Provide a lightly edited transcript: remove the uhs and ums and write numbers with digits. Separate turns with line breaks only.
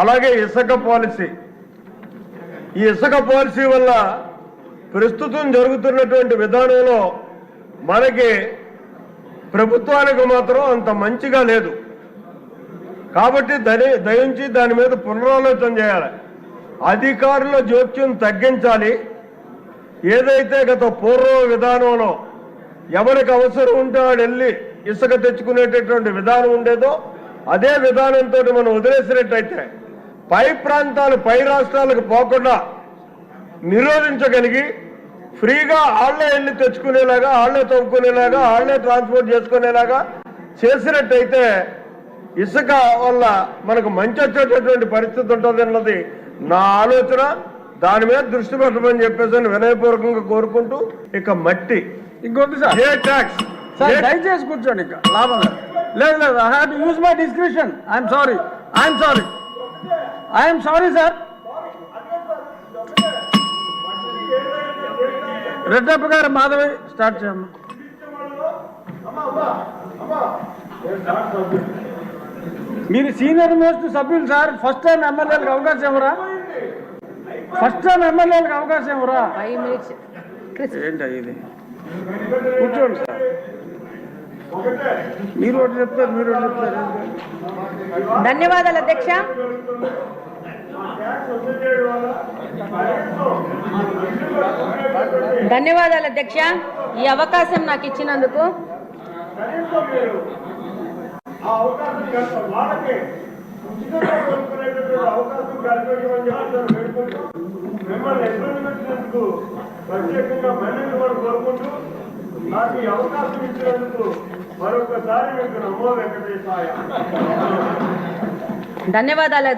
అలాగే ఇసుక పాలసీ, ఈ ఇసుక పాలసీ వల్ల ప్రస్తుతం జరుగుతున్నటువంటి విధానంలో మనకి ప్రభుత్వానికి మాత్రం అంత మంచిగా లేదు. కాబట్టి దయించి దాని మీద పునరాలోచన చేయాలి. అధికారుల జోక్యం తగ్గించాలి. ఏదైతే గత పూర్వ విధానంలో ఎవరికి అవసరం ఉంటే వాడు వెళ్ళి ఇసుక తెచ్చుకునేటటువంటి విధానం ఉండేదో అదే విధానంతో మనం వదిలేసినట్టయితే పై ప్రాంతాలు పై రాష్ట్రాలకు పోకుండా నిరోధించగలిగి ఫ్రీగా ఆళ్లే వెళ్ళి తెచ్చుకునేలాగా, ఆళ్లే తవ్వుకునేలాగా, ఆళ్లే ట్రాన్స్పోర్ట్ చేసుకునేలాగా చేసినట్టయితే ఇసుక వల్ల మనకు మంచి వచ్చేటటువంటి పరిస్థితి ఉంటుంది అన్నది నా ఆలోచన. దాని మీద దృష్టి పెట్టమని చెప్పేసి వినయపూర్వకంగా కోరుకుంటూ, ఇక మట్టి
ఇంకోటి సార్,
ఏ ట్యాక్స్
సార్ దయచేసి కూర్చోండి. ఇక లాభం లేదు. లేదు, I have to use my description. I'm sorry sir. Reddappa గారు, మాధవి స్టార్ట్ చేయమ్మా. మీరు సీనియర్ మోస్ట్ సభ్యులు సార్. ఫస్ట్ టైం ఎమ్మెల్యేలకు అవకాశం ఇవ్వరా? ఏంటి ఇది? కూర్చోండి సార్. మీరు ఒకటి చెప్తారు.
ధన్యవాదాలు అధ్యక్ష. ఈ అవకాశం నాకు ఇచ్చినందుకు.
మిమ్మల్ని ఇబ్బంది పెట్టినందుకు ప్రత్యేకంగా మహిళలు కూడా కోరుకుంటూ నాకు ఈ అవకాశం ఇచ్చినందుకు మరొకసారి మీకు నమో వెంకటేశాయ.
ధన్యవాదాలు.